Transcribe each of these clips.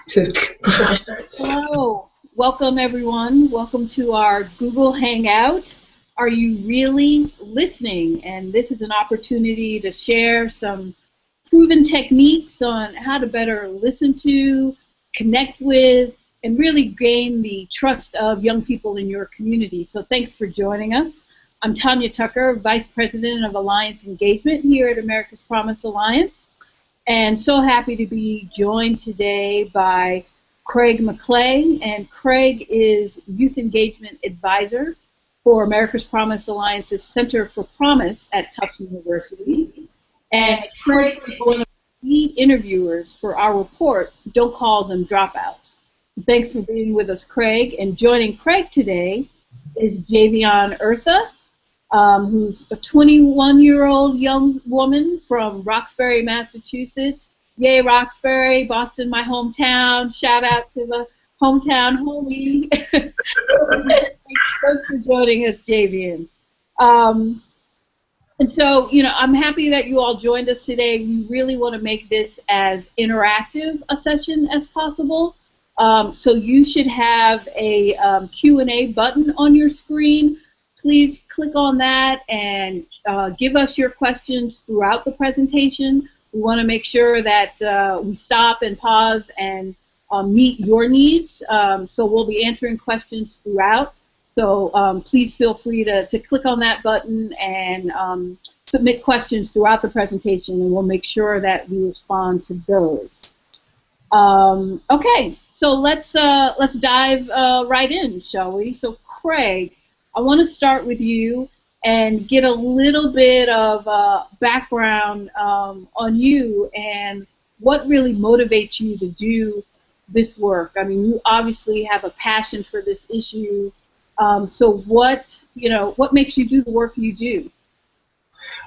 So, should I start? Hello, welcome everyone. Welcome to our Google Hangout. Are you really listening? And this is an opportunity to share some proven techniques on how to better listen to, connect with, and really gain the trust of young people in your community. So thanks for joining us. I'm Tanya Tucker, Vice President of Alliance Engagement here at America's Promise Alliance. And so happy to be joined today by Craig McClay, and Craig is Youth Engagement Advisor for America's Promise Alliance's Center for Promise at Tufts University. And Craig is one of the lead interviewers for our report, Don't Call Them Dropouts. So thanks for being with us, Craig. And joining Craig today is Javion Eartha, who's a 21-year-old young woman from Roxbury, Massachusetts. Yay, Roxbury, Boston, my hometown. Shout out to the hometown homie. Thanks for joining us, Javion. And so, I'm happy that you all joined us today. We really want to make this as interactive a session as possible. So you should have a Q&A button on your screen. Please click on that and give us your questions throughout the presentation. We want to make sure that we stop and pause and meet your needs. So we'll be answering questions throughout. So please feel free to click on that button and submit questions throughout the presentation, and we'll make sure that we respond to those. Okay, so let's dive right in, shall we? So Craig, I want to start with you and get a little bit of background on you and what really motivates you to do this work. I mean, you obviously have a passion for this issue. So what makes you do the work you do?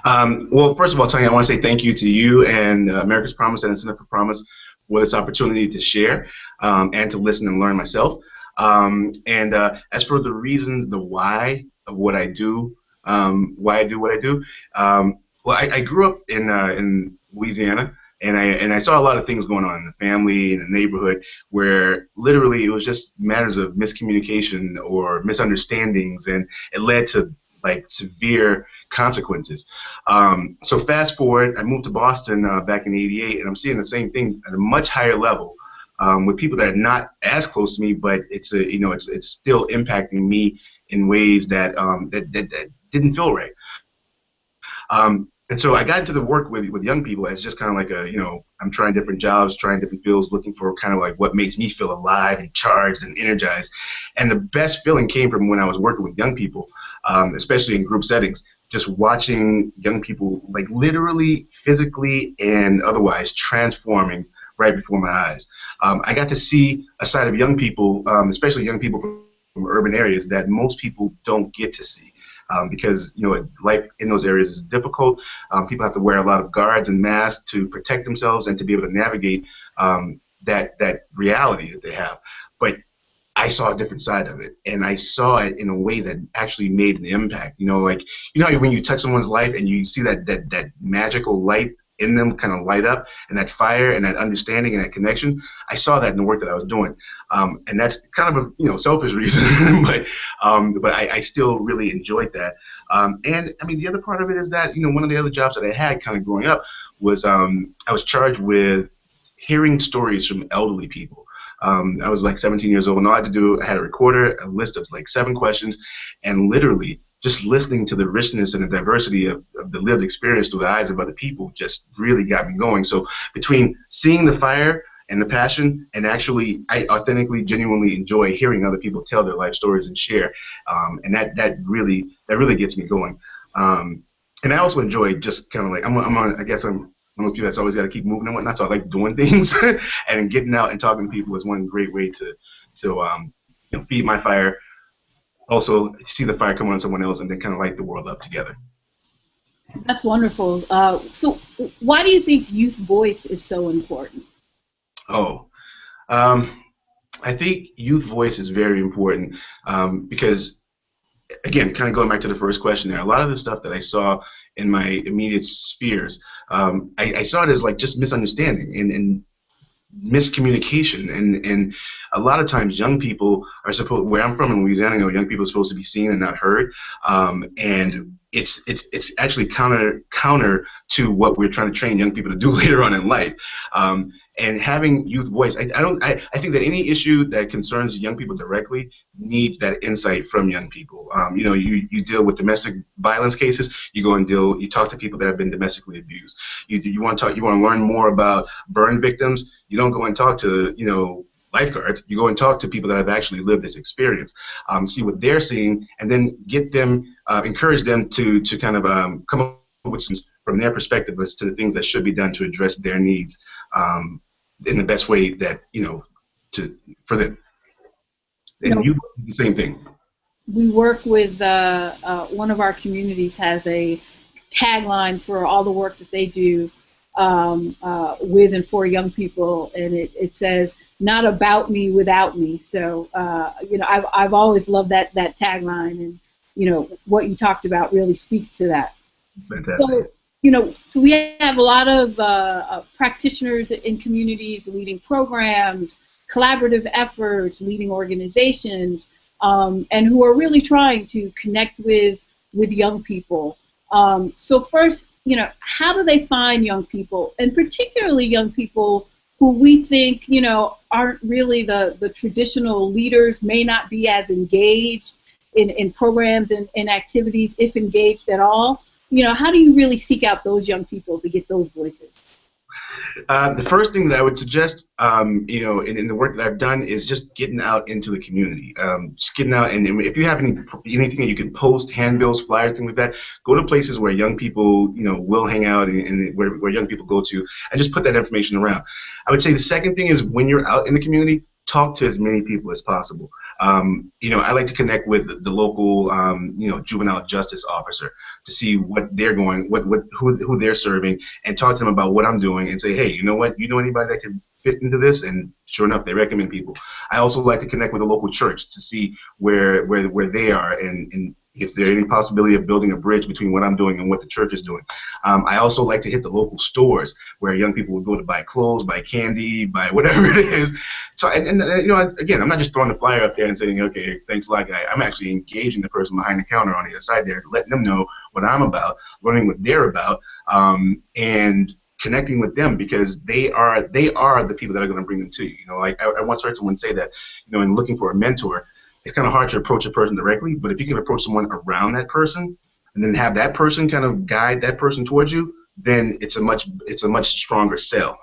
Well, first of all, Tanya, I want to say thank you to you and America's Promise and the Center for Promise for this opportunity to share and to listen and learn myself. As for the reasons, the why of what I do, why I do what I do, well, I grew up in Louisiana, and I saw a lot of things going on in the family and the neighborhood where literally it was just matters of miscommunication or misunderstandings, and it led to like severe consequences. So fast forward, I moved to Boston back in '88, and I'm seeing the same thing at a much higher level. With people that are not as close to me, but it's still impacting me in ways that that didn't feel right. And so I got into the work with young people as just kind of like I'm trying different jobs, trying different fields, looking for kind of like what makes me feel alive and charged and energized. And the best feeling came from when I was working with young people, especially in group settings, just watching young people like literally, physically, and otherwise transforming right before my eyes. I got to see a side of young people, especially young people from urban areas, that most people don't get to see. Because life in those areas is difficult. People have to wear a lot of guards and masks to protect themselves and to be able to navigate that reality that they have. But I saw a different side of it, and I saw it in a way that actually made an impact. How when you touch someone's life and you see that magical light in them kind of light up, and that fire and that understanding and that connection. I saw that in the work that I was doing, and that's kind of a selfish reason, but I still really enjoyed that. And I mean, the other part of it is that one of the other jobs that I had kind of growing up was I was charged with hearing stories from elderly people. I was like 17 years old, and all I had to do, I had a recorder, a list of like 7 questions, and literally just listening to the richness and the diversity of the lived experience through the eyes of other people just really got me going. So between seeing the fire and the passion, and actually I authentically, genuinely enjoy hearing other people tell their life stories and share, and that really gets me going. And I also enjoy just kind of like I'm one of those people that's always got to keep moving and whatnot. So I like doing things, and getting out and talking to people is one great way to feed my fire. Also, see the fire come on someone else, and then kind of light the world up together. That's wonderful. So why do you think youth voice is so important? I think youth voice is very important because, again, kind of going back to the first question there, a lot of the stuff that I saw in my immediate spheres, I saw it as like just misunderstanding and miscommunication, and a lot of times young people are supposed, where I'm from in Louisiana, you know, young people are supposed to be seen and not heard, and it's actually counter to what we're trying to train young people to do later on in life. And having youth voice, I think that any issue that concerns young people directly needs that insight from young people. You know, you deal with domestic violence cases, you talk to people that have been domestically abused. You want to learn more about burn victims, you don't go and talk to, you know, lifeguards. You go and talk to people that have actually lived this experience, see what they're seeing, and then get them, encourage them to kind of come up with some from their perspective as to the things that should be done to address their needs in the best way that, you know, for them. And you do the same thing. We work with one of our communities has a tagline for all the work that they do with and for young people, and it says, "Not about me, without me." So you know, I've always loved that tagline, and you know what you talked about really speaks to that. Fantastic. So, you know, so we have a lot of practitioners in communities leading programs, collaborative efforts, leading organizations, and who are really trying to connect with young people. So first, you know, how do they find young people, and particularly young people who we think, you know, aren't really the traditional leaders, may not be as engaged in programs and activities, if engaged at all? You know, how do you really seek out those young people to get those voices? The first thing that I would suggest, you know, in the work that I've done is just getting out into the community. Just getting out, and if you have anything that you can post, handbills, flyers, things like that, go to places where young people, you know, will hang out and where young people go to, and just put that information around. I would say the second thing is when you're out in the community, talk to as many people as possible. You know, I like to connect with the local, you know, juvenile justice officer to see what they're going, who they're serving, and talk to them about what I'm doing, and say, hey, you know what, you know anybody that can fit into this? And sure enough, they recommend people. I also like to connect with the local church to see where they are, and if there's any possibility of building a bridge between what I'm doing and what the church is doing. I also like to hit the local stores where young people would go to buy clothes, buy candy, buy whatever it is. So, and you know, again, I'm not just throwing the flyer up there and saying, okay, thanks a lot, guy. I'm actually engaging the person behind the counter on the other side there, letting them know what I'm about, learning what they're about, and connecting with them, because they are the people that are going to bring them to you. You know, like I once heard someone say that, you know, in looking for a mentor, it's kind of hard to approach a person directly, but if you can approach someone around that person and then have that person kind of guide that person towards you, then it's a much stronger sell.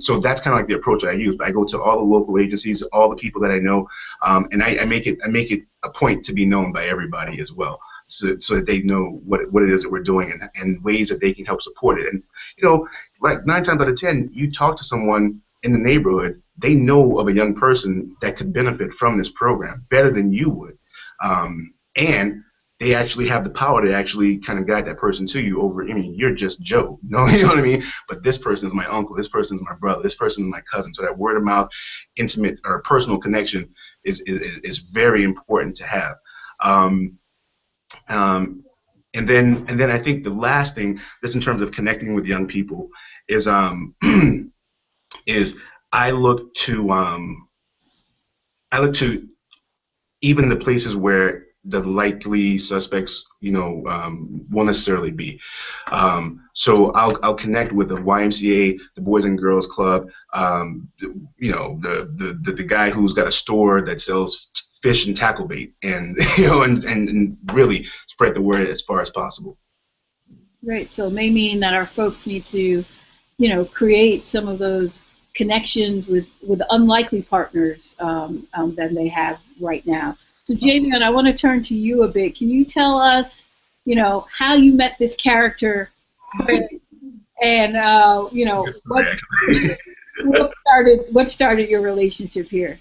So that's kind of like the approach that I use. I go to all the local agencies, all the people that I know, and I make it a point to be known by everybody as well, so that they know what it is that we're doing and ways that they can help support it. And you know, like 9 times out of 10, you talk to someone in the neighborhood, they know of a young person that could benefit from this program better than you would, and they actually have the power to actually kind of guide that person to you over, I mean, you're just Joe, you know what I mean? But this person is my uncle, this person is my brother, this person is my cousin. So that word of mouth, intimate or personal connection is very important to have. And then I think the last thing, just in terms of connecting with young people, is is I look to even the places where the likely suspects, you know, won't necessarily be. So I'll connect with the YMCA, the Boys and Girls Club, you know, the guy who's got a store that sells fish and tackle bait, and you know, and really spread the word as far as possible. Right. So it may mean that our folks need to, you know, create some of those connections with unlikely partners than they have right now. So Javion, I want to turn to you a bit. Can you tell us, you know, how you met this character, and you know, what started your relationship here?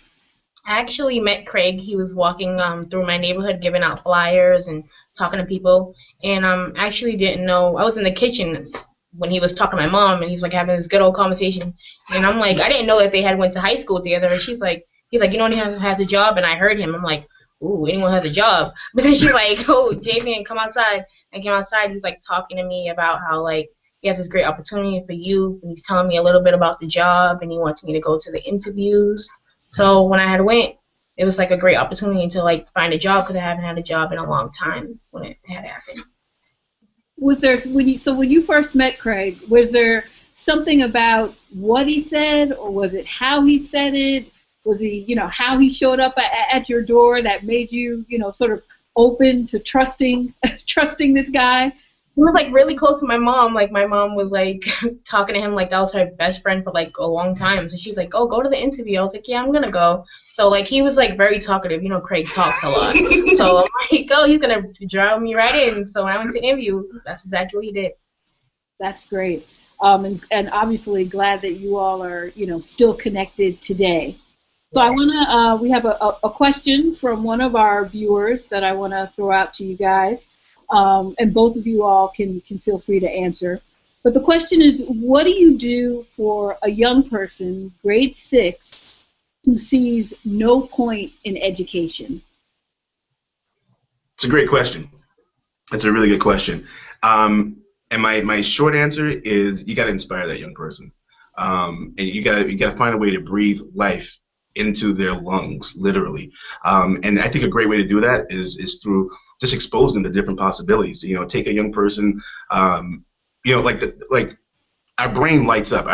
I actually met Craig. He was walking through my neighborhood giving out flyers and talking to people, and I actually didn't know. I was in the kitchen when he was talking to my mom, and he's like having this good old conversation, and I'm like, I didn't know that they had went to high school together, and he's like, you know, anyone has a job, and I heard him. I'm like, ooh, anyone has a job. But then she's like, oh, Javion, come outside. I came outside. He's like talking to me about how like he has this great opportunity for youth, and he's telling me a little bit about the job, and he wants me to go to the interviews. So when I had went, it was like a great opportunity to like find a job because I haven't had a job in a long time when it had happened. Was there when you first met Craig, was there something about what he said, or was it how he said it? Was he, how he showed up at your door that made you, sort of open to trusting this guy? He was like really close to my mom. Like my mom was like talking to him like that was her best friend for like a long time. So she's like, "Oh, go to the interview." I was like, "Yeah, I'm gonna go." So like he was like very talkative. Craig talks a lot. So I'm like, "Oh, he's gonna drive me right in." So when I went to the interview, that's exactly what he did. That's great. And obviously glad that you all are, still connected today. So I want to, we have a question from one of our viewers that I want to throw out to you guys. And both of you all can feel free to answer. But the question is, what do you do for a young person, grade 6, who sees no point in education? It's a great question. It's a really good question. And my short answer is you got to inspire that young person. And you got to find a way to breathe life into their lungs, literally. And I think a great way to do that is through just expose them to different possibilities. Take a young person, like our brain lights up.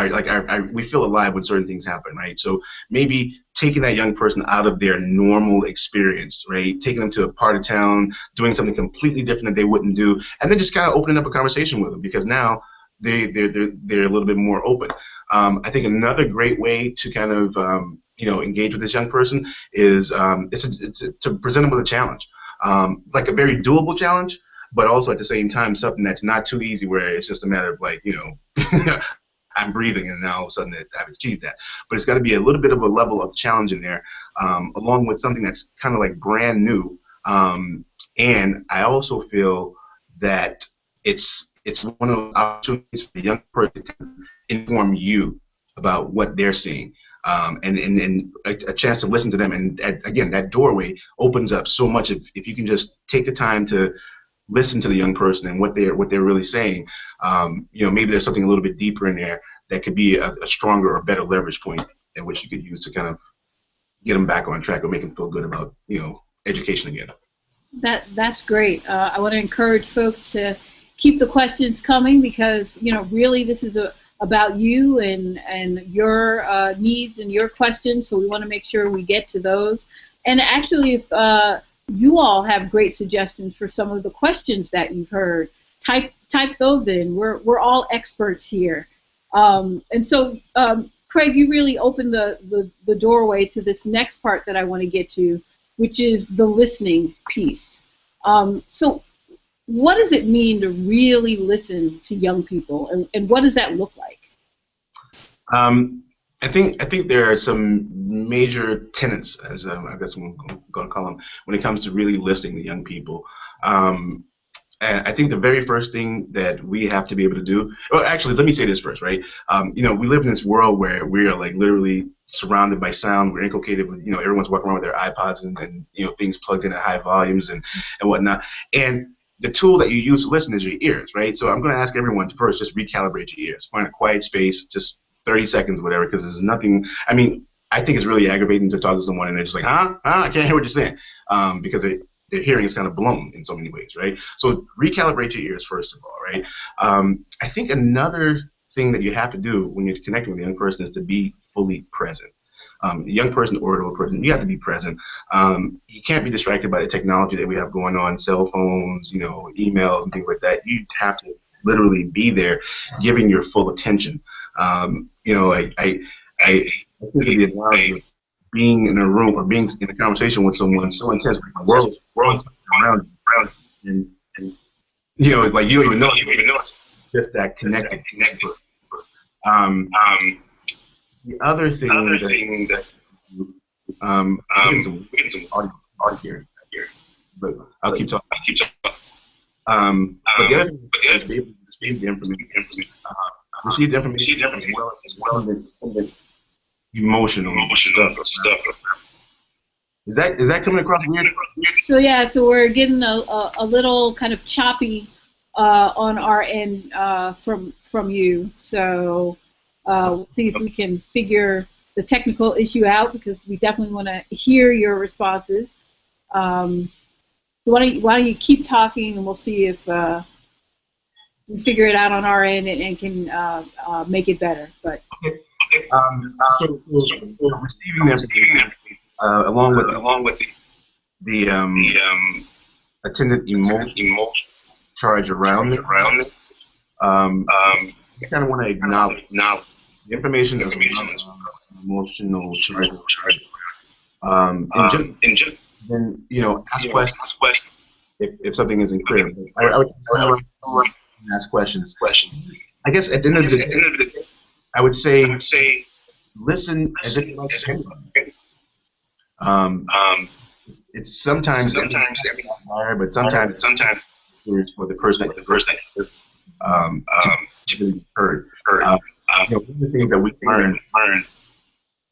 We feel alive when certain things happen, right? So maybe taking that young person out of their normal experience, right? Taking them to a part of town, doing something completely different that they wouldn't do, and then just kind of opening up a conversation with them because now they're a little bit more open. I think another great way to kind of engage with this young person is to present them with a challenge. Like a very doable challenge, but also at the same time something that's not too easy where it's just a matter of like, I'm breathing and now all of a sudden I've achieved that. But it's got to be a little bit of a level of challenge in there, along with something that's kind of like brand new. And I also feel that it's one of those opportunities for the young person to inform you about what they're seeing. And a chance to listen to them, and again, that doorway opens up so much if you can just take the time to listen to the young person and what they're really saying. Maybe there's something a little bit deeper in there that could be a stronger or better leverage point in which you could use to kind of get them back on track or make them feel good about education again. That's great. I want to encourage folks to keep the questions coming because really this is about you and your needs and your questions, so we want to make sure we get to those. And actually, if you all have great suggestions for some of the questions that you've heard, type those in. We're all experts here. And so, Craig, you really opened the doorway to this next part that I want to get to, which is the listening piece. So what does it mean to really listen to young people, and what does that look like? I think there are some major tenets, as I guess I'm going to call them, when it comes to really listening to young people. And I think the very first thing that we have to be able to do, well, actually, let me say this first, right? We live in this world where we are like literally surrounded by sound. We're inculcated with, everyone's walking around with their iPods and things plugged in at high volumes and whatnot. And the tool that you use to listen is your ears, right? So I'm going to ask everyone to first just recalibrate your ears. Find a quiet space, just 30 seconds, whatever, because there's nothing. I mean, I think it's really aggravating to talk to someone and they're just like, I can't hear what you're saying, because their hearing is kind of blown in so many ways, right? So recalibrate your ears first of all, right? I think another thing that you have to do when you're connecting with a young person is to be fully present. A young person or an old person, you have to be present. You can't be distracted by the technology that we have going on, cell phones, emails and things like that. You have to literally be there, giving your full attention. I think of the analogy of being in a room or being in a conversation with someone so intense, like the world around you, and like you don't even know it's just that connected. The other thing that I'm getting some audio here, but I'll keep talking. But the other thing is be able to receive the information. Receive the information as well as the emotional stuff. Is that coming across weird? So yeah, so we're getting a little kind of choppy on our end from you. So we'll see if we can figure the technical issue out, because we definitely want to hear your responses. So why don't you keep talking, and we'll see if we figure it out on our end and can make it better. But so receiving them along with the attendant emotion charge around it. I kind of want to acknowledge the information as emotional charge. And just then, ask questions if something isn't clear. I would ask questions. I guess at the end of the day, I would say listen as if you like to hear them. It's sometimes but sometimes for the person to be heard. One of the things that we learn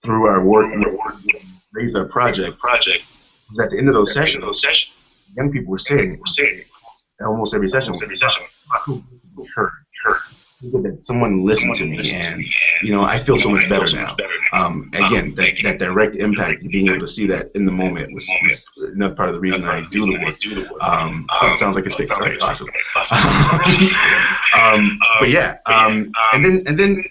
through our work and raise our project was at the end of those sessions, young people were saying almost every session, heard. That someone listened to me, and I feel so much better now. Again, that direct impact, being able to see that in the moment was another part of the reason that I do the work. It sounds like it's fake. Okay, awesome. But yeah, and then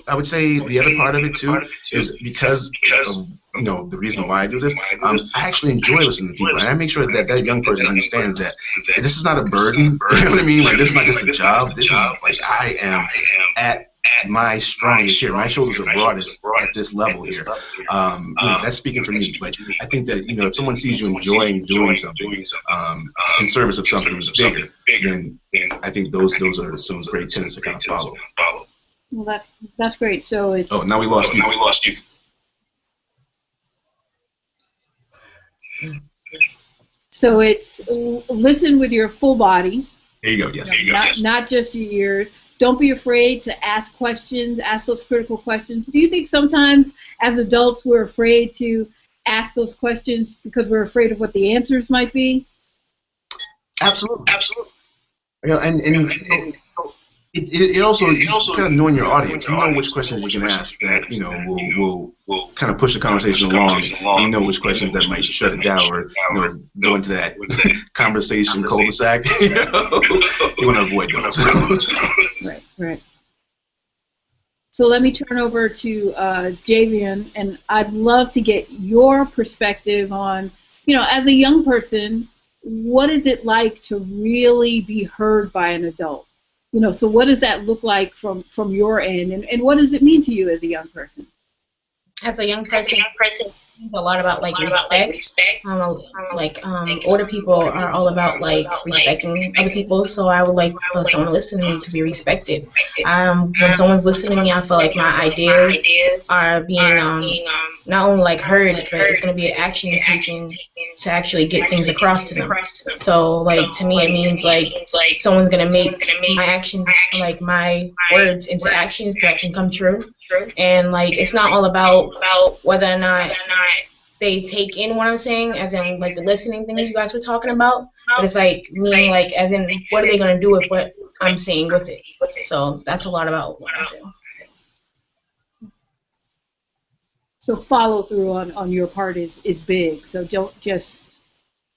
I would say the other part of it too is because of the reason why I do this. I actually enjoy listening to people, and I make sure that that young person understands that this is not a burden. You know what I mean? Like, this is not just a job. This is like I am at my strongest here. My shoulders are broadest at this level here. That's speaking for me. But I think that if someone sees you enjoying doing something in service of something bigger, then I think those are some great tenets to kind of follow. Well, that's great. So it's. Oh, now we lost you. So it's listen with your full body. There you go. Yes. Not just your ears. Don't be afraid to ask questions. Ask those critical questions. Do you think sometimes as adults we're afraid to ask those questions because we're afraid of what the answers might be? Absolutely. And it also kind of knowing your audience. You know which questions you can ask that will kind of push the conversation along. You know which questions that might shut it down or go into that conversation cul-de-sac. You want to avoid those. Right. So let me turn over to Javian, and I'd love to get your perspective on, as a young person, what is it like to really be heard by an adult? So what does that look like from your end, and what does it mean to you as a young person? As a young person, a lot about respect. Older people are all about respecting other people, so I would like for someone listening to me to be respected. When someone's listening to me, I feel like my ideas are being not only heard, but it's going to be an action taken to actually get things across to them. So to me, it means someone's going to make my actions, my words into actions that can come true. And it's not all about whether or not they take in what I'm saying, as in the listening thing you guys were talking about, but it's meaning as in what are they going to do with what I'm saying with it. So that's a lot about what I feel. So follow through on your part is big. So don't just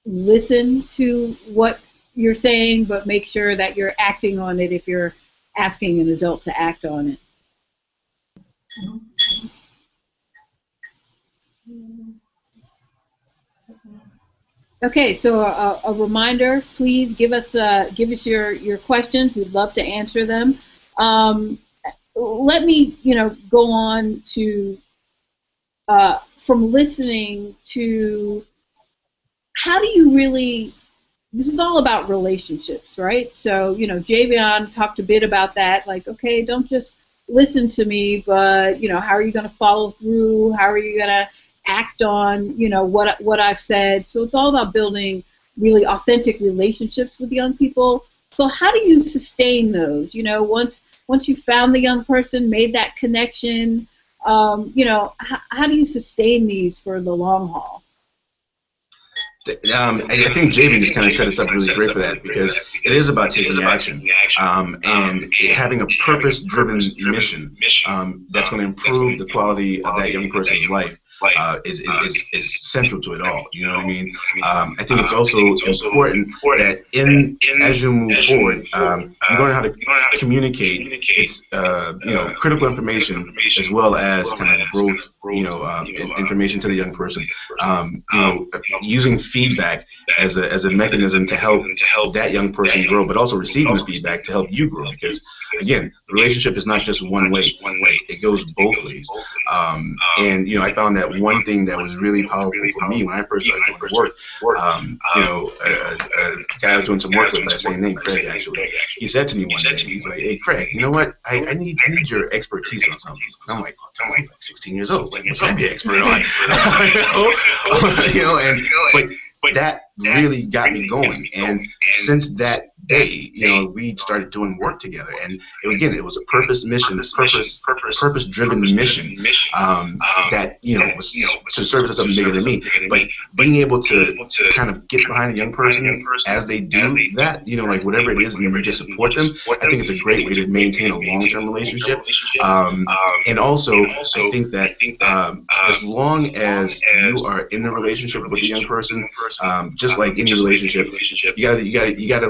listen to what you're saying, but make sure that you're acting on it if you're asking an adult to act on it. Okay, so a reminder, please give us your questions. We'd love to answer them. Let me go on to from listening to how do you really. This is all about relationships, right? So Javian talked a bit about that. Okay, don't just listen to me, but how are you going to follow through? How are you going to act on what I've said? So it's all about building really authentic relationships with young people. So how do you sustain those? Once you found the young person, made that connection, how do you sustain these for the long haul? I think Javen just kind of set us up really great for that, because it is about taking action, and having a purpose-driven mission that's going to improve the quality of that young person's life. Is central to it all. You know what I mean? I think it's also important that as you move forward, you learn how to communicate. It's critical information as well as kind of growth. Information to the young person. Using feedback as a mechanism to help that young person grow, but also receiving the feedback to help you grow. Because again, the relationship is not just one way; it goes both ways. And I found that one thing that was really powerful for me when I first started doing work. A guy I was doing some work with by the same name, Craig, actually. He said to me one day, he's like, "Hey, Craig, you know what? I need your expertise on something." And I'm like 16 years old. Like, what can I be an expert on? But that really got me going. And since that day, we started doing work together. And again, it was a purpose-driven mission that was to serve as something bigger than me. But being able to kind of get behind a young person as they do that, like whatever it is, and you just support them, I think it's a great way to maintain a long-term relationship. And also, I think that as long as you are in a relationship with a young person, just like any relationship, you gotta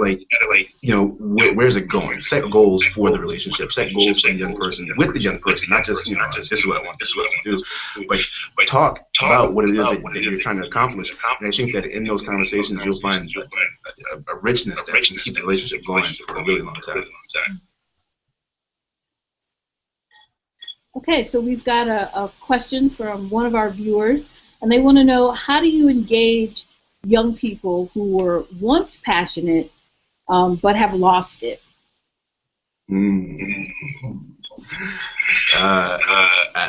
where's it going? Set goals for the relationship. Set goals for the young person with the young person, not just this is what I want, this is what I want to do, but talk about what it is that you're trying to accomplish. And I think that in those conversations, you'll find a richness that can keep the relationship going for a really long time. Okay, so we've got a question from one of our viewers, and they want to know, how do you engage young people who were once passionate but have lost it?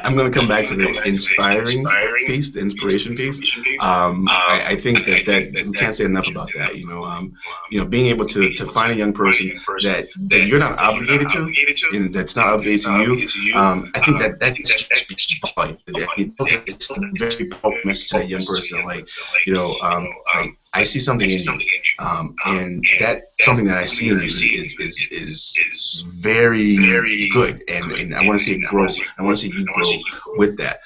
I'm going to come back to the inspiring piece, the inspiration piece. I think that we can't say enough about that. Being able to find a young person that you're not obligated to, and that's not obligated to you. I think that speaks volume. It's a very powerful message to that young person. I see something in you, and that something that I see in you is very, very good, and I want to see it grow. I want to see you grow with that.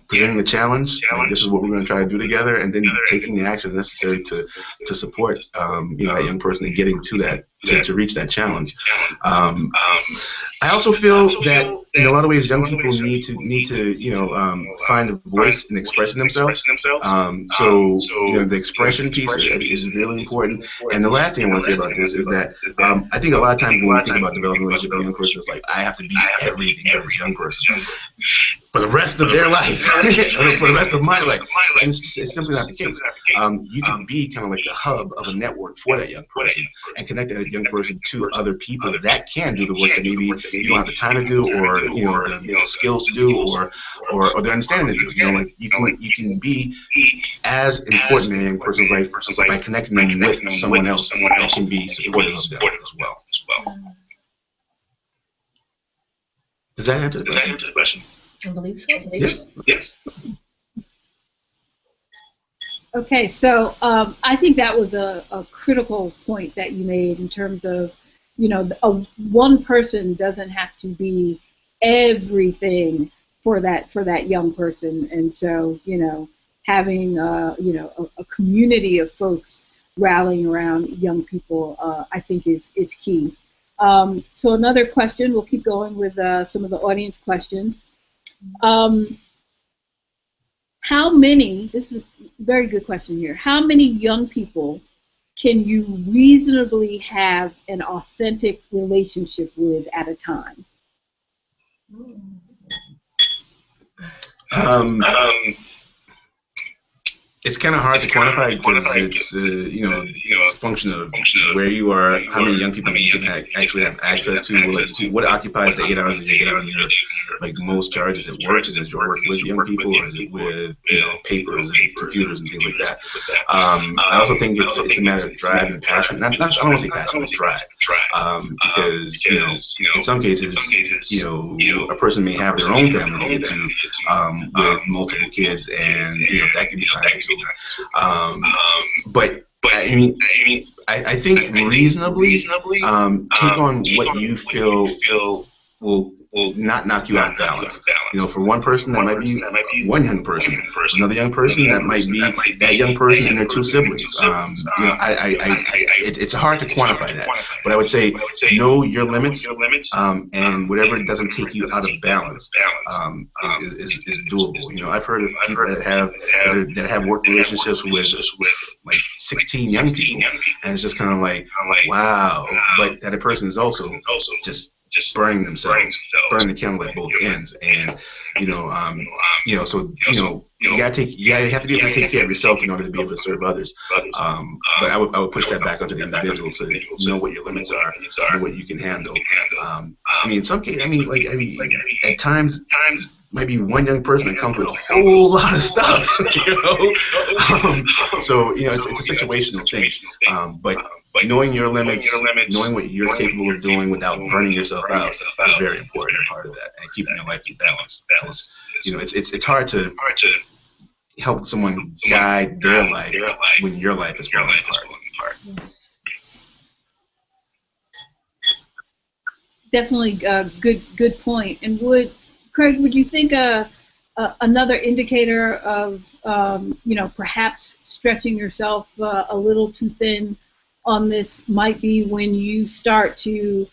Presenting the challenge. This is what we're going to try to do together, and then taking the action necessary to support that young person and getting to that to reach that challenge. I also feel that in a lot of ways, young people need to find a voice in expressing themselves. So the expression piece is really important. And the last thing I want to say about this is that I think a lot of times when we think about developing a relationship with a young person, it's like, I have to be everything to every young person for the rest of their life, or for the rest of my life. And it's simply not the case. You can be kind of like the hub of a network for that young person and connect that young person to other people that can do the work that maybe you don't have the time to do, or the skills to do, or the understanding to do. You can be as important in a young person's life by connecting them with someone else that can be supportive of them as well. Does that answer the question? I believe so. Yes. Okay, so I think that was a critical point that you made in terms of, one person doesn't have to be everything for that young person, and so having a community of folks rallying around young people, I think is key. So another question, we'll keep going with some of the audience questions. How many, this is a very good question here, how many young people can you reasonably have an authentic relationship with at a time? It's kind of hard to quantify because it's it's a function of where you are, how many young people you can actually have access to, what occupies the 8 hours of your day when you're like most charges at work. Is it your work with young people, or is it with papers and computers and things like that? I also think it's a matter of drive and passion. I don't want to say passion, it's drive, because in some cases a person may have their own family to get to with multiple kids, and that can be tiring. But I think reasonably take on what you feel will not knock you out of balance. For one person that might be one young person. Another young person that might be that young person and their two siblings. It's hard to quantify that, but I would say know your limits, and whatever doesn't take you out of balance is doable. I've heard of people that have work relationships with like 16 young people, and it's just kind of like, wow. But that person is also just burning themselves, burning the candle at both ends, and so you have to be able to take care of yourself in order to be able to serve others. But I would push that back onto the individual to know what your limits are, know what you can handle. In some cases, at times might be one young person that comes with a whole lot of stuff, so it's a situational thing. But knowing your limits, knowing what you're capable of doing without burning yourself out is a very important part of that, and keeping your life in balance. Because it's hard to help someone guide their life when your life is falling apart. Definitely a good point. And Craig, would you think another indicator of perhaps stretching yourself a little too thin on this might be when you start to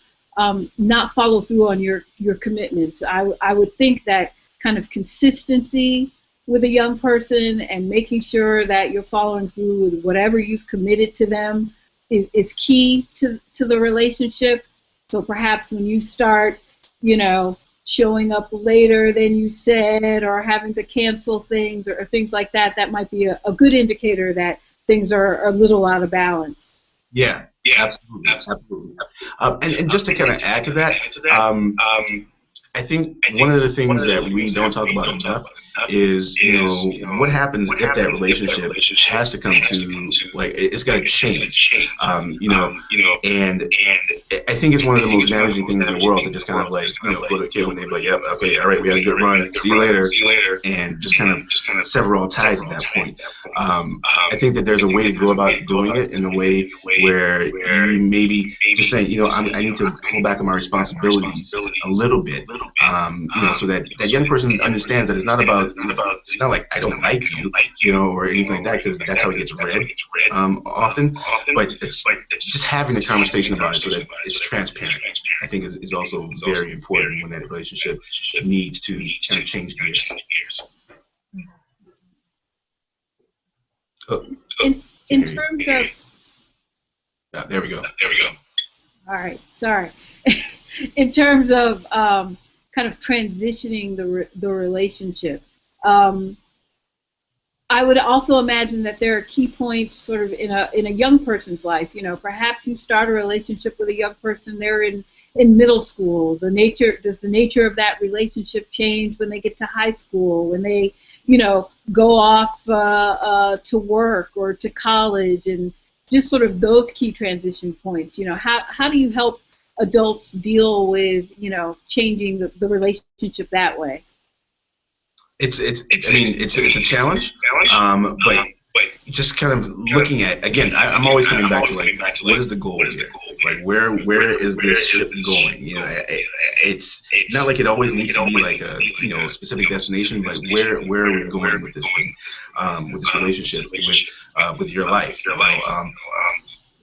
not follow through on your commitments? I would think that kind of consistency with a young person and making sure that you're following through with whatever you've committed to them is key to the relationship. So perhaps when you start, showing up later than you said, or having to cancel things or things like that, that might be a good indicator that things are a little out of balance. Yeah, absolutely. And just to kind of add to that, I think one of the things that we don't talk about enough is, what happens if that relationship has to come to, like, it's got to change, and I think it's one of the most damaging things in the world to just kind of like, go to a kid when they're like, yep, okay, all right, we had a good run, see you later, and just kind of sever all ties at that point. I think that there's a way to go about doing it in a way where you maybe just saying, I need to pull back on my responsibilities a little bit, so that young person understands that it's not like I don't like you, or anything like that, because that's how it gets read often. But it's just having a conversation about it so that it's transparent, I think is also very important when that relationship needs to kind of change gears. In terms of... There we go. All right, sorry. In terms of kind of transitioning the relationship, I would also imagine that there are key points sort of in a young person's life. Perhaps you start a relationship with a young person, they're in middle school. Does the nature of that relationship change when they get to high school, when they go off to work or to college, and just sort of those key transition points? How do you help adults deal with changing the relationship that way? It's a challenge, but just kind of looking at, again, I'm always coming back to like, what is the goal here? Like, where is this ship going? It's not like it always needs to be like a specific destination, but where are we going with this thing, with this relationship, with your life,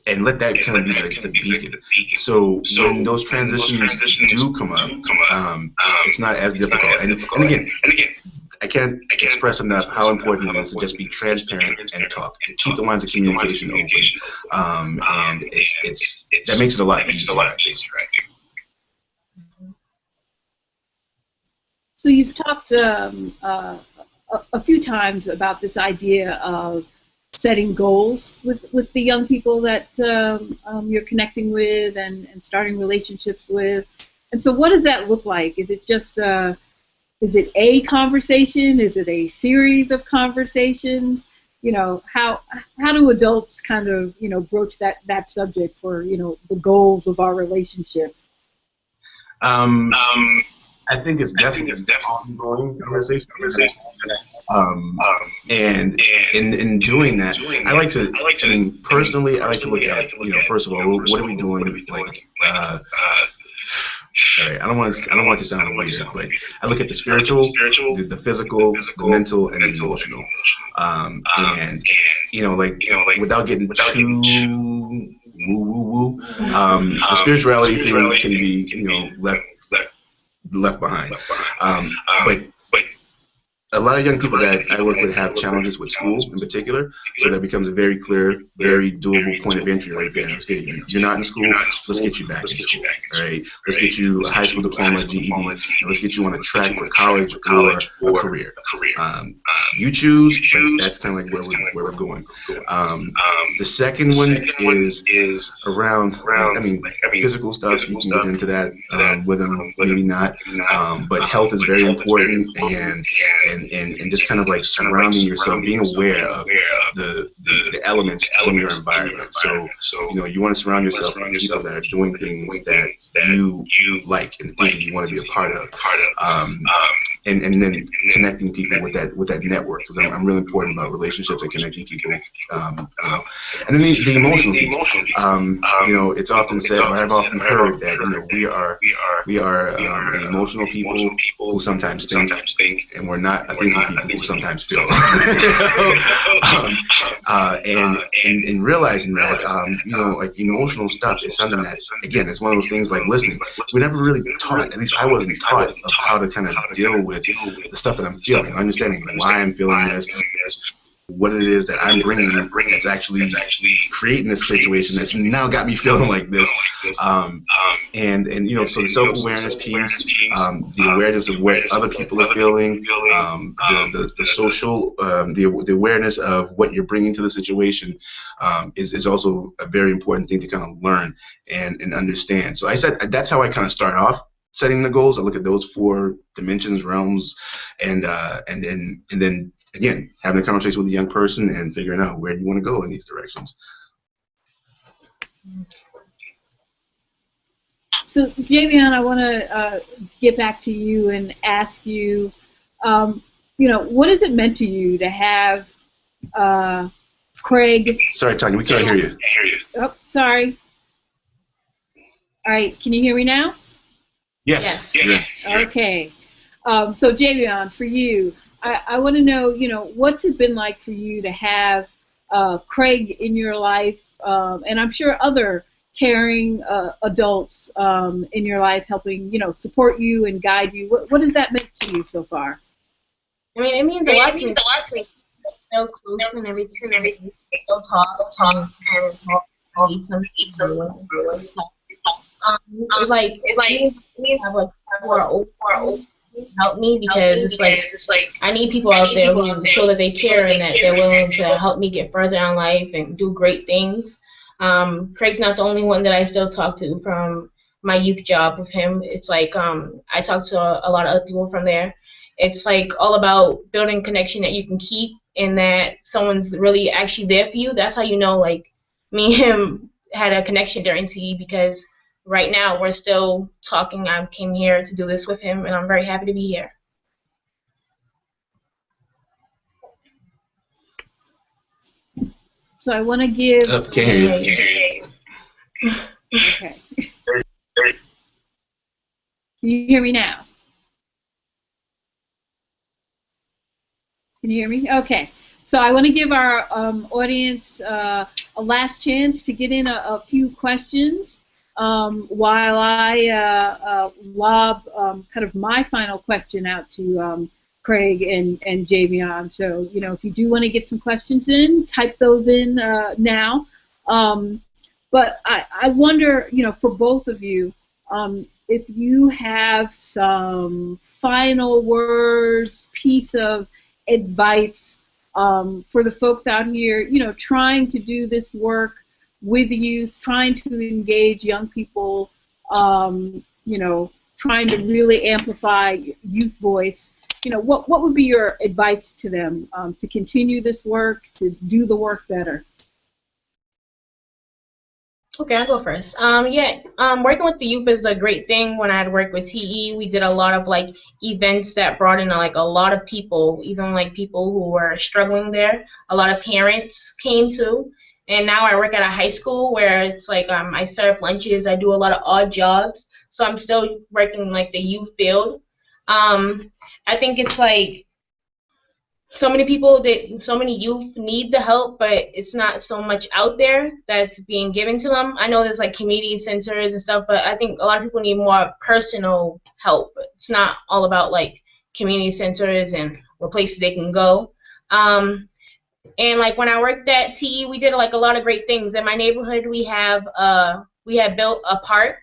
and let that kind of be like the beacon. So when those transitions do come up, it's not as difficult. And again, I can't express enough how important it is to just be transparent and talk, and keep the lines of communication open. And it's that makes it a lot easier, I think. So you've talked a few times about this idea of setting goals with the young people that you're connecting with and starting relationships with. And so what does that look like? Is it just is it a conversation? Is it a series of conversations? You know, how do adults kind of, you know, broach that subject for, you know, the goals of our relationship? I think it's definitely ongoing conversation. And in doing that, I like to. I mean, personally, I like to look at, you know, first of all, what are we doing? Like, all right, I don't want to sound weird, but I look at the spiritual, the physical, the mental, and the emotional. And you know, like without getting too woo. The spirituality thing can be, you know, left behind. But a lot of young people that I work with have challenges with school in particular, so that becomes a very clear, very doable point of entry right there. Let's get you. You're not in school. Let's get you back in school. All right. Let's get you a high school diploma, GED, and let's get you on a track for college or a career. You choose, but that's kind of like where we're going. The second one is around. I mean, physical stuff. You can get into that with them, maybe not. But health is very important, and just kind of like surrounding yourself, being aware of the elements in your environment. So you know, you want to surround yourself with people that are doing things that you like and things that you want to be a part of. And then connecting people with that network, because I'm really important about relationships and connecting people. You know, and then the emotional piece. You know, it's often said, or I've often heard that, you know, we are emotional people who sometimes think, and we're not a thinking people who sometimes feel. And realizing that, you know, like emotional stuff is something that, again, it's one of those things like listening. We never really taught, at least I wasn't taught, of how to kind of deal with the stuff that I'm feeling, understanding why I'm feeling this, what it is that I'm bringing that's actually creating this situation that's now got me feeling like this. And you know, so the self-awareness piece, the awareness of what other people are feeling, the social, the awareness of what you're bringing to the situation, is also a very important thing to kind of learn and understand. So I said that's how I kind of start off setting the goals. I look at those 4 dimensions, realms, and then again, having a conversation with a young person and figuring out where you want to go in these directions. So, Javion, I want to get back to you and ask you, you know, what has it meant to you to have Craig? Sorry, Tanya, we can't hear you. Oh, sorry. All right, can you hear me now? Yes. Okay. So, Javion, for you, I want to know, you know, what's it been like for you to have Craig in your life, and I'm sure other caring adults in your life helping, you know, support you and guide you. What has that meant to you so far? I mean, it means a lot to me. So close and everything. Still talk and eat some. It's like we have like more old help me, because it's like I need people out there who show that they care and that they're willing to help me get further in life and do great things. Craig's not the only one that I still talk to from my youth job with him. It's like I talk to a lot of other people from there. It's like all about building connection that you can keep and that someone's really actually there for you. That's how you know, like, me and him had a connection during TE, because right now we're still talking. I came here to do this with him, and I'm very happy to be here. So I want to give... Okay. Okay. Can you hear me now? Can you hear me? Okay. So I want to give our audience a last chance to get in a few questions while I lob kind of my final question out to Craig and Javion. So, you know, if you do want to get some questions in, type those in now. But I wonder, you know, for both of you, if you have some final words, piece of advice for the folks out here, you know, trying to do this work with youth, trying to engage young people, you know, trying to really amplify youth voice? You know, what would be your advice to them to continue this work, to do the work better? Okay, I'll go first. Working with the youth is a great thing. When I had worked with TE, we did a lot of like events that brought in like a lot of people, even like people who were struggling there. A lot of parents came too. And now I work at a high school where it's like I serve lunches. I do a lot of odd jobs, so I'm still working in like the youth field. I think it's like so many youth need the help, but it's not so much out there that's being given to them. I know there's like community centers and stuff, but I think a lot of people need more personal help. It's not all about like community centers and where places they can go. And like when I worked at TE, we did like a lot of great things. In my neighborhood, we had built a park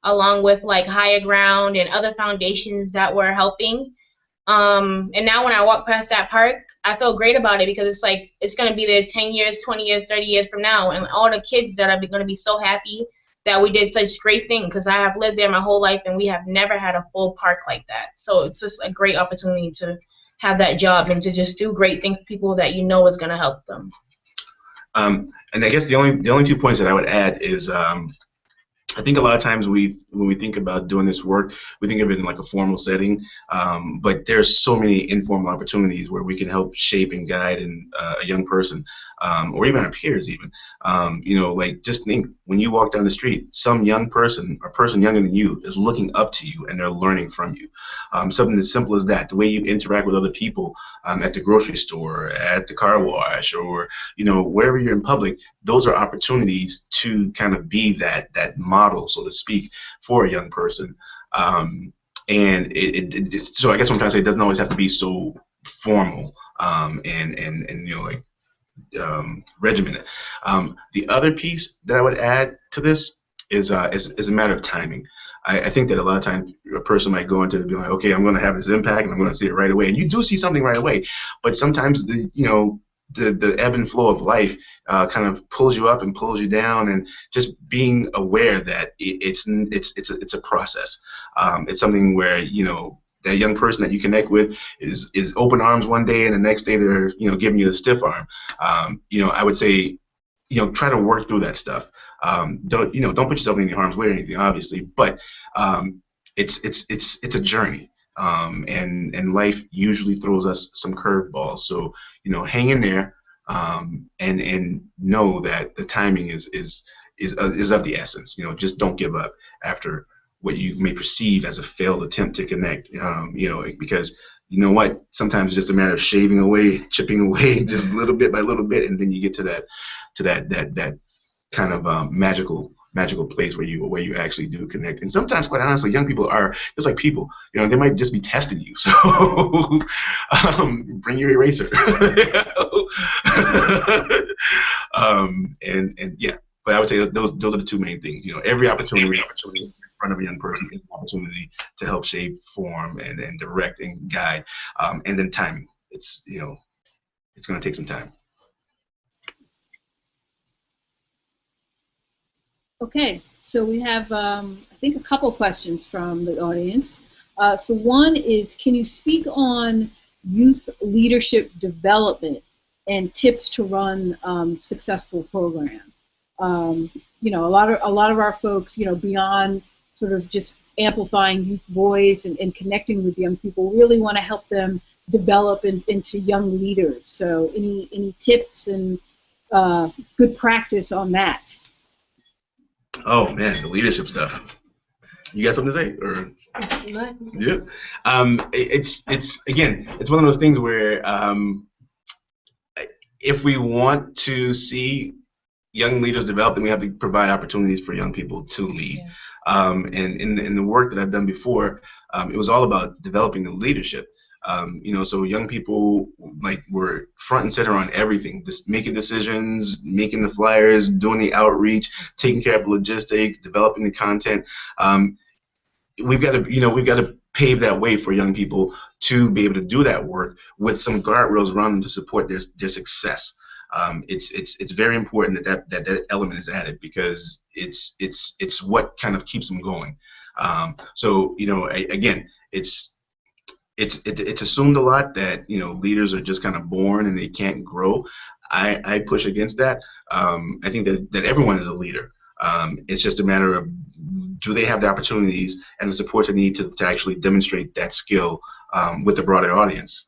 along with like Higher Ground and other foundations that were helping. And now when I walk past that park, I feel great about it because it's like it's going to be there 10 years, 20 years, 30 years from now. And all the kids that are going to be so happy that we did such great thing, because I have lived there my whole life and we have never had a full park like that. So it's just a great opportunity to have that job and to just do great things for people that you know is going to help them. And I guess the only 2 points that I would add is I think a lot of times when we think about doing this work, we think of it in like a formal setting, but there's so many informal opportunities where we can help shape and guide a young person, or even our peers even. You know, like just think when you walk down the street, some young person or person younger than you is looking up to you and they're learning from you. Something as simple as that, the way you interact with other people at the grocery store, at the car wash, or you know, wherever you're in public, those are opportunities to kind of be that model, so to speak, for a young person. And so I guess what I'm trying to say, it doesn't always have to be so formal and you know, like regimented. The other piece that I would add to this is a matter of timing. I think that a lot of times a person might go into it and be like, okay, I'm going to have this impact and I'm going to see it right away. And you do see something right away, but sometimes the ebb and flow of life kind of pulls you up and pulls you down, and just being aware that it's a process. It's something where, you know, that young person that you connect with is open arms one day and the next day they're, you know, giving you a stiff arm. You know, I would say, you know, try to work through that stuff. Don't put yourself in any harm's way or anything, obviously, but it's a journey. And life usually throws us some curveballs. So, you know, hang in there, and know that the timing is of the essence. You know, just don't give up after what you may perceive as a failed attempt to connect. You know, because you know what, sometimes it's just a matter of shaving away, chipping away, just little bit by little bit, and then you get to that kind of magical place where you actually do connect. And sometimes, quite honestly, young people are just like people. You know, they might just be testing you. So bring your eraser. And yeah, but I would say those are the two main things. You know, every opportunity in front of a young person is an opportunity to help shape, form, and direct and guide. And then timing. It's, you know, it's going to take some time. Okay, so we have, I think, a couple questions from the audience. So one is, can you speak on youth leadership development and tips to run successful program? You know, a lot of our folks, you know, beyond sort of just amplifying youth voice and connecting with young people, really want to help them develop into young leaders. So any tips and good practice on that? Oh man, the leadership stuff. You got something to say, or? Yeah. It's again, it's one of those things where if we want to see young leaders develop, then we have to provide opportunities for young people to lead. Yeah. And in the work that I've done before, it was all about developing the leadership. You know, so young people like were front and center on everything, just making decisions, making the flyers, doing the outreach, taking care of the logistics, developing the content. We've got to pave that way for young people to be able to do that work with some guardrails around them to support their success. It's very important that element is added, because it's what kind of keeps them going. So again, it's assumed a lot that leaders are just kind of born and they can't grow. I push against that. I think that everyone is a leader. It's just a matter of, do they have the opportunities and the support they need to actually demonstrate that skill with the broader audience.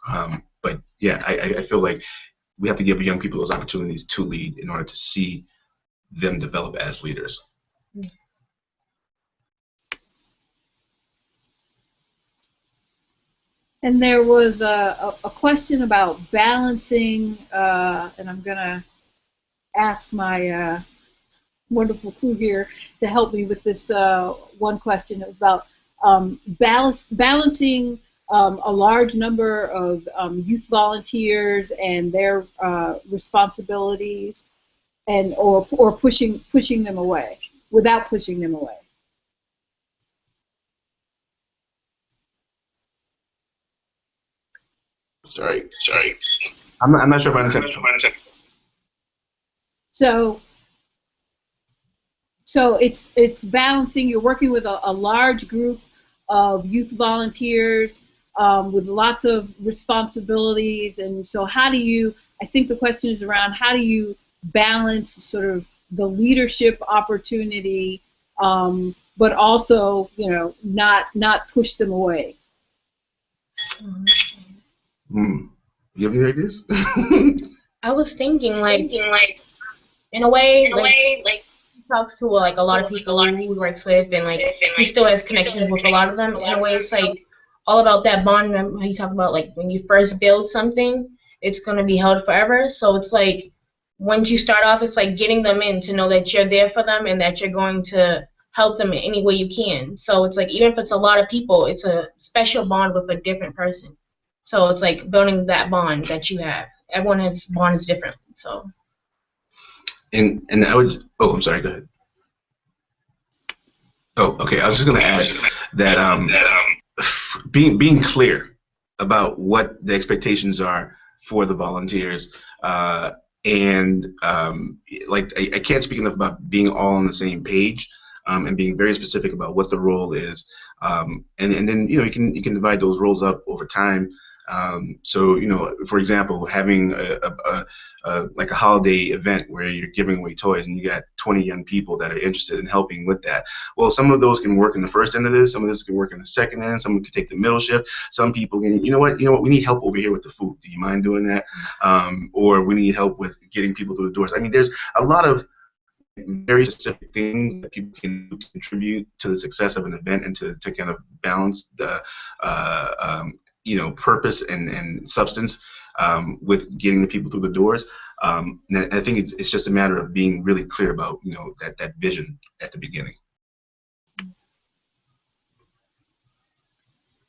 But yeah, I feel like we have to give young people those opportunities to lead in order to see them develop as leaders. And there was a question about balancing, and I'm going to ask my wonderful crew here to help me with this one question. It was about balancing a large number of youth volunteers and their responsibilities, and or pushing them away without pushing them away. Sorry. I'm not sure if I understand. So it's balancing. You're working with a large group of youth volunteers with lots of responsibilities, and so how do you? I think the question is around how do you balance sort of the leadership opportunity, but also not push them away. You have any ideas? I was thinking like in a way like he talks to like a lot of people who he works with, and like he still has connections with a lot of them. In a way, it's like all about that bond. How you talk about like when you first build something, it's gonna be held forever. So it's like once you start off, it's like getting them in to know that you're there for them and that you're going to help them in any way you can. So it's like even if it's a lot of people, it's a special bond with a different person. So it's like building that bond that you have. Everyone's bond is different. So. And I would. Oh, I'm sorry. Go ahead. Oh, okay. I was just going to add that being clear about what the expectations are for the volunteers, and like I can't speak enough about being all on the same page, and being very specific about what the role is, and then you can divide those roles up over time. So for example, having like a holiday event where you're giving away toys and you got 20 young people that are interested in helping with that. Well, some of those can work in the first end of this, some of this can work in the second end, some can take the middle shift, some people can, you know what, we need help over here with the food. Do you mind doing that? Or we need help with getting people through the doors. I mean, there's a lot of very specific things that people can do to contribute to the success of an event and to kind of balance the purpose and substance with getting the people through the doors. And I think it's just a matter of being really clear about that vision at the beginning.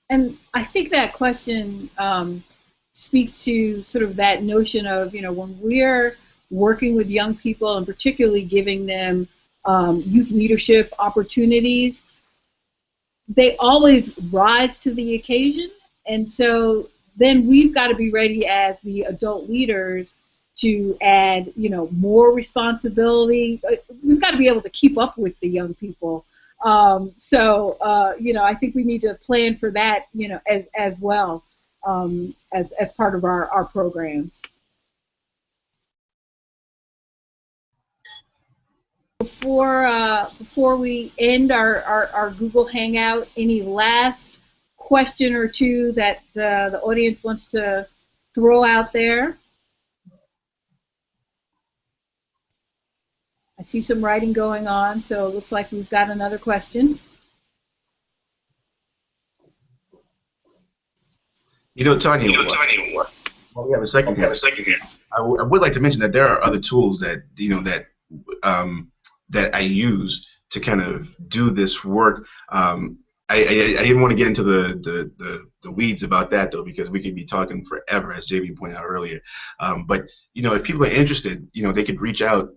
And I think that question speaks to sort of that notion of when we're working with young people and particularly giving them youth leadership opportunities, they always rise to the occasion. And so then we've got to be ready as the adult leaders to add, more responsibility. We've got to be able to keep up with the young people. So I think we need to plan for that, as well, as part of our programs. Before we end our Google Hangout, any last question or two that the audience wants to throw out there? I see some writing going on, so it looks like we've got another question. Tanya, well, we have a second here. I would like to mention that there are other tools that that I use to kind of do this work. I didn't want to get into the weeds about that though, because we could be talking forever, as JB pointed out earlier. But if people are interested, they could reach out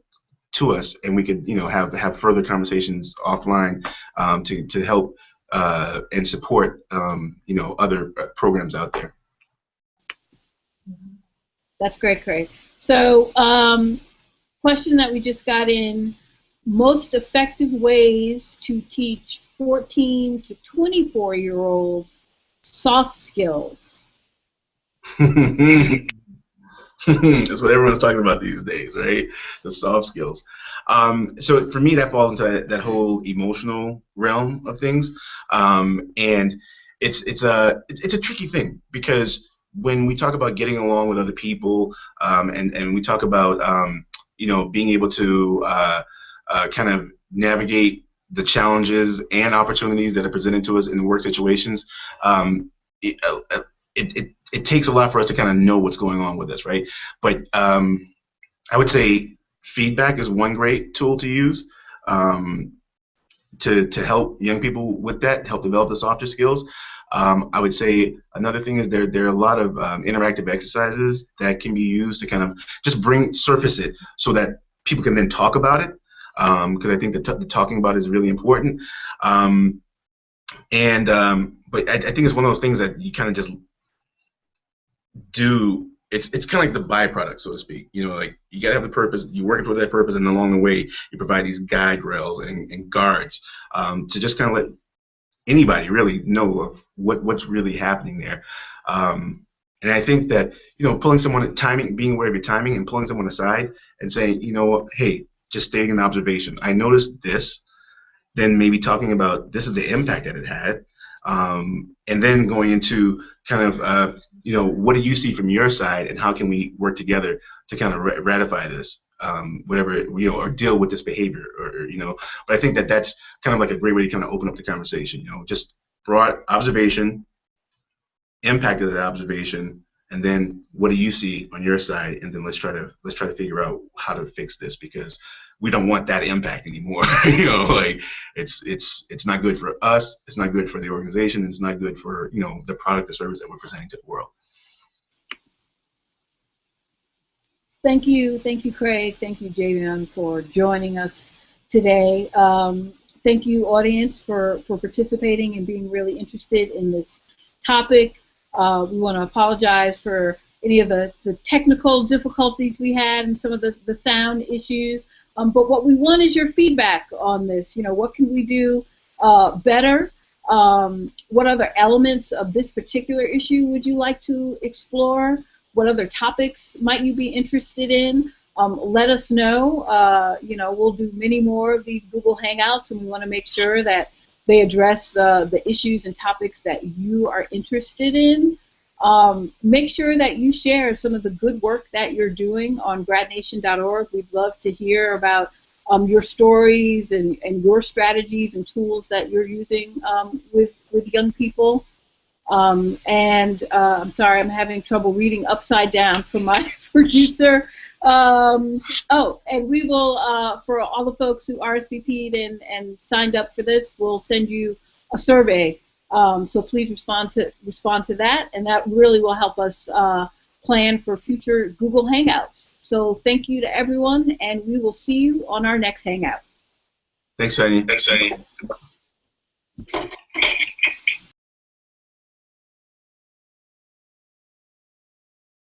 to us, and we could have further conversations offline to help and support other programs out there. That's great, Craig. So, question that we just got in: most effective ways to teach 14 to 24-year-olds soft skills. That's what everyone's talking about these days, right? The soft skills. So for me, that falls into that whole emotional realm of things, and it's a tricky thing, because when we talk about getting along with other people, and we talk about being able to kind of navigate the challenges and opportunities that are presented to us in work situations, it takes a lot for us to kind of know what's going on with us, right? But I would say feedback is one great tool to use to help young people with that, help develop the softer skills. I would say another thing is there are a lot of interactive exercises that can be used to kind of just surface it so that people can then talk about it, because I think the talking about it is really important. But I think it's one of those things that you kind of just do. It's kind of like the byproduct, so to speak. Like, you gotta have the purpose. You're working towards that purpose, and along the way, you provide these guide rails and guards to just kind of let anybody really know of what's really happening there. And I think that pulling someone, being aware of your timing, and pulling someone aside and saying, hey, just stating an observation. I noticed this. Then maybe talking about this is the impact that it had. And then going into kind of, what do you see from your side, and how can we work together to kind of ratify this, whatever, or deal with this behavior, or. But I think that that's kind of like a great way to kind of open up the conversation. Just broad observation, impact of that observation, and then what do you see on your side, and then let's try to figure out how to fix this, because we don't want that impact anymore. Like, it's not good for us, it's not good for the organization, it's not good for the product or service that we're presenting to the world. Thank you, Craig. Thank you, Javion, for joining us today. Thank you, audience, for participating and being really interested in this topic. We want to apologize for any of the technical difficulties we had and some of the sound issues. But what we want is your feedback on this. What can we do better? What other elements of this particular issue would you like to explore? What other topics might you be interested in? Let us know. We'll do many more of these Google Hangouts, and we want to make sure that they address the issues and topics that you are interested in. Make sure that you share some of the good work that you're doing on gradnation.org. We'd love to hear about your stories and your strategies and tools that you're using with young people. I'm sorry, I'm having trouble reading upside down from my producer. And we will, for all the folks who RSVP'd and signed up for this, we'll send you a survey. So please respond to that, and that really will help us plan for future Google Hangouts. So thank you to everyone, and we will see you on our next Hangout. Thanks, Fanny.